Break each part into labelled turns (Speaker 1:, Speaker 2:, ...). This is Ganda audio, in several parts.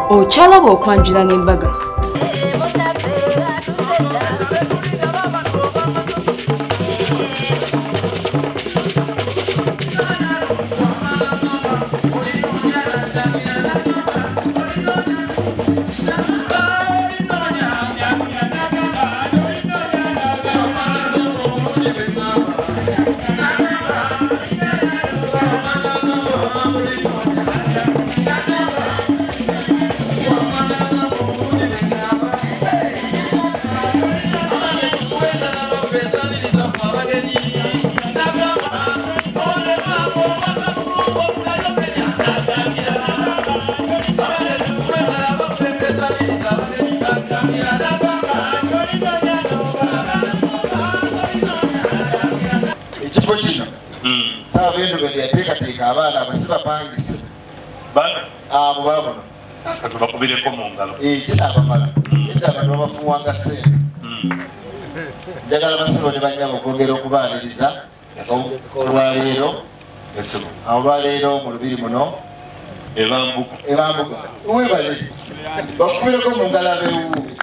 Speaker 1: Okyalaba okwanjula n'embaga.
Speaker 2: Abaana abasiba pangise
Speaker 3: bana
Speaker 2: abo babona
Speaker 3: katubakubireko mu ngalo
Speaker 2: kina abamala enda abantu babafuwanga sente njagala basibo ne banyama okwongera okubaliriza olwaleero mu lubiri muno ebambuga webale bakubireko mu ngalo abewuubi.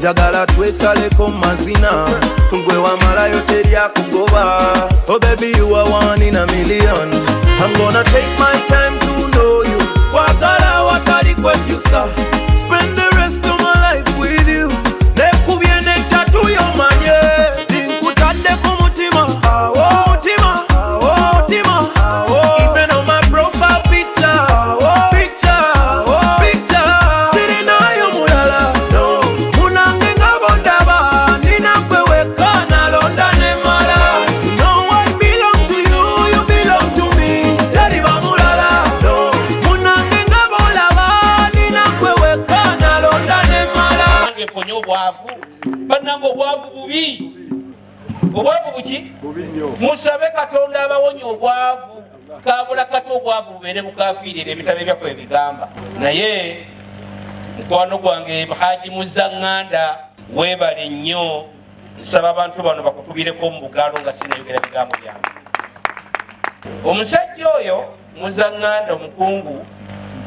Speaker 4: njagala twesaleko mazina gwe wamalayo teryakugoba. Oh baby, you are one in a million. I'm gonna take my time to know you. Wagala watali kwejusa, spend the rest of my life with you. Nekubye nekatu yomanye, ninkutadde ku mutima, mutima, mutima. Even on my profile picture, picture. Sirinayo mulala, no. Munange ngabondaba, ninakweweka nalonda nemala. You know I belong to you, you belong to me. Taliba mulala, no. Munange ngabolaba, ninakweweka nalonda nemala.
Speaker 5: Nange konyo obwavu, bannange obwavu bubi. Obwavu buki? Musabe Katonda abawonya obwavu. Kabula kati obwavu bubeere bukafiirira ebitabo byaffe ebigamba. Naye mukwano gwange Haji Muzaŋŋanda weebale nnyo. Nsaba abantu bano bakukubireko mu bugalo nga sinayogera bigambo byange. Omusajja oyo Muzaŋŋanda omukungu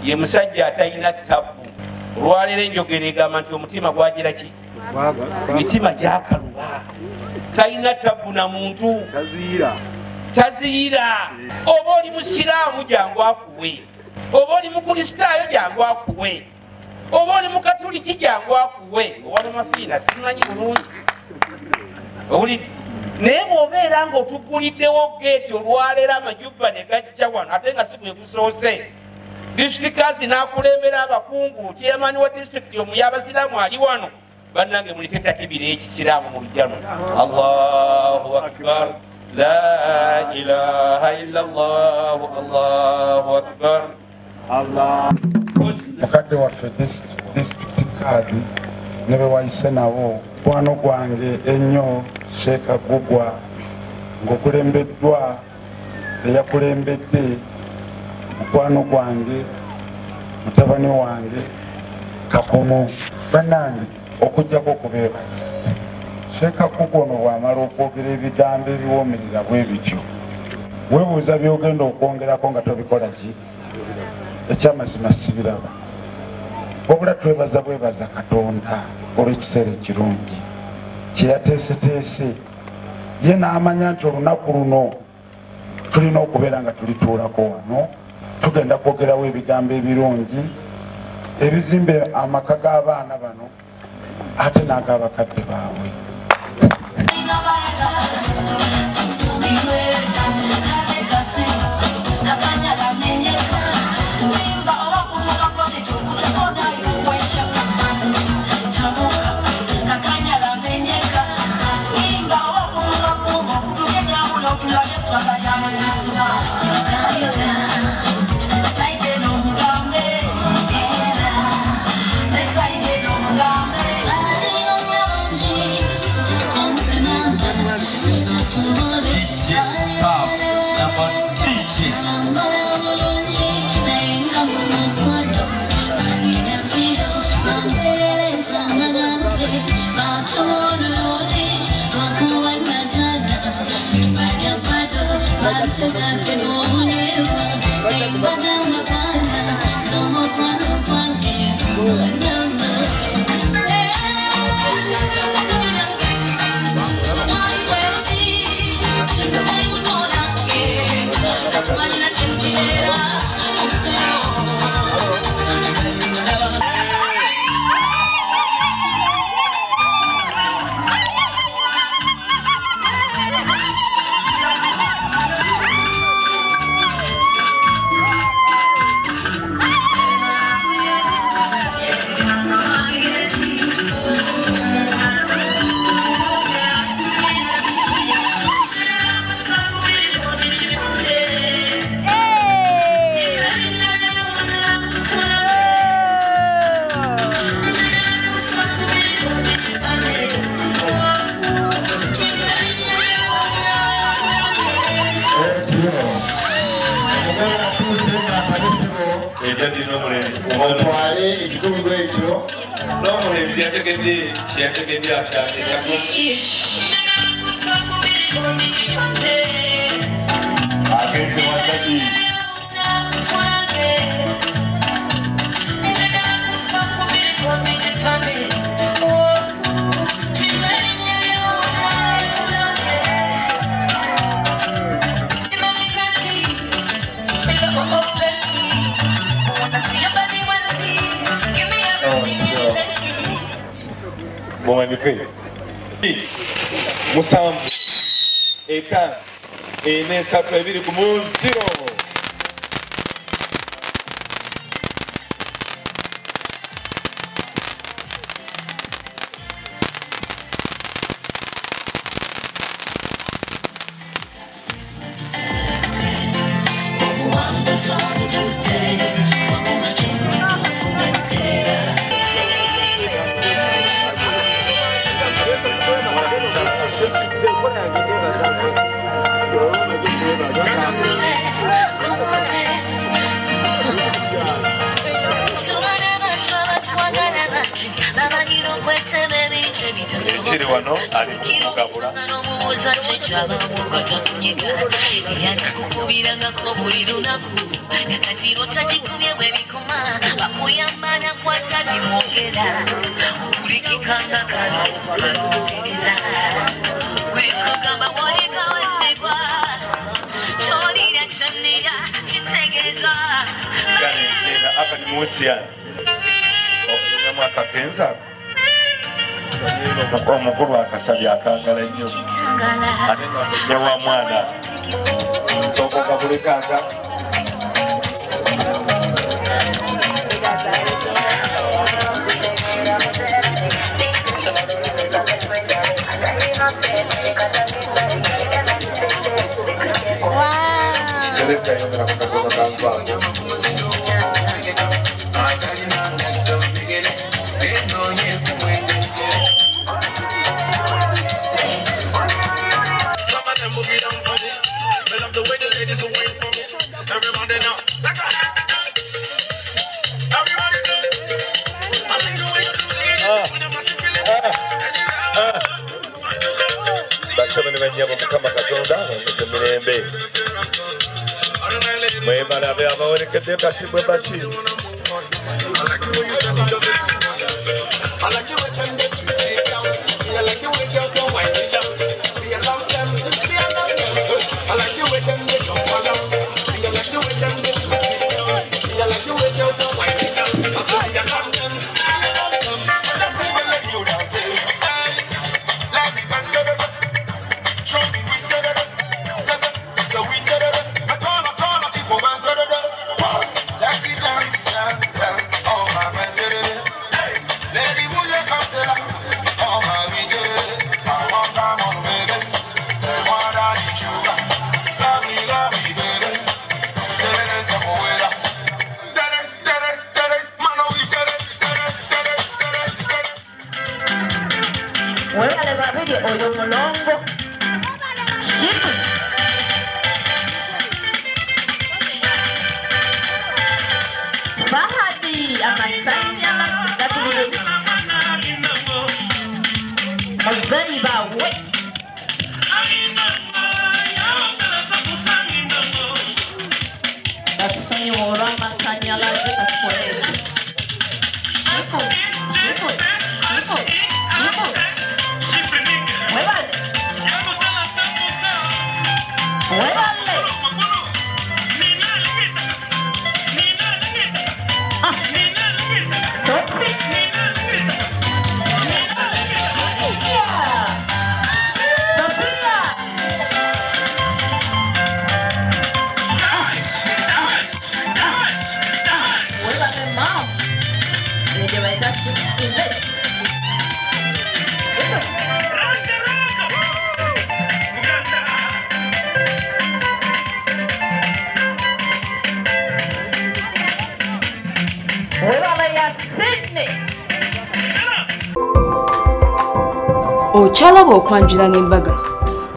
Speaker 5: ye musajja atalina ttabbu. Olwaleero enjogera egamba nti omutima gwagira ki? Emitima gyakaluba. Talina ttabbu na muntu. Taziira. Oba oli musiraamu jangu akuwe. Oba oli mukristaayo jangu akuwe. Oba oli mukatuliki jangu akuwe. Owali mafiina simanyi bulungi. Owulidde? Naye bw'obeera ng'otuguliddewo geeti olwaleero amajubba ne gajja wano ate nga si bwe gusoose. Disitulikaazi n'akulembera abakungu, chairman wa disitulikiti omu y'abasiraamu ali wano. Bannange muleke takibira ekisiraamu mu lujjano. Allahu akbar. La ilaha illallah. Allahu akbar. Allah.
Speaker 6: Mukadde waffe disitulikiti kaadi ne be wayise nabo mukwano gwange ennyo Sheikh Gugwa ng'okulembeddwa eyakulembedde mukwano gwange mutabani wange Kakomo. Bannange okujjako okubeebaza Sheikh Gugwa ono bw'amala okwogera ebigambo ebiwoomerera bwe bityo weebuuza by'ogenda okwongerako nga tobikola ki? Ekyamazima sibiraba. Wabula bwebaza Katonda olw'ekiseera ekirungi kye yateeseteese. Ye n'amanya nti olunaku luno tulina okubeera nga tulituulako wano tugenda kwogerawo ebigambo ebirungi ebizimbe amaka g'abaana bano ate n'ag'abakadde baabwe.
Speaker 2: Otwale ekitundu ekyo
Speaker 3: n'omulenzi yategedde kyeyategedde akyagenda agenze waddaki Mumanike. Musambu. Eka. Ene satu ebiri ku 0. Chiri wano ali kugabula apa ni musiana mwaka kenza kwa mukuru akasali akangala nnyo ate nyawa mwana soko kabule kaka seleka yongera kutoka kanza basabani banyabo mukama katonda omeze mirembe mwebalabe abawerekedde kasibwe bashir
Speaker 1: Ochalaba okwanjula n'embaga.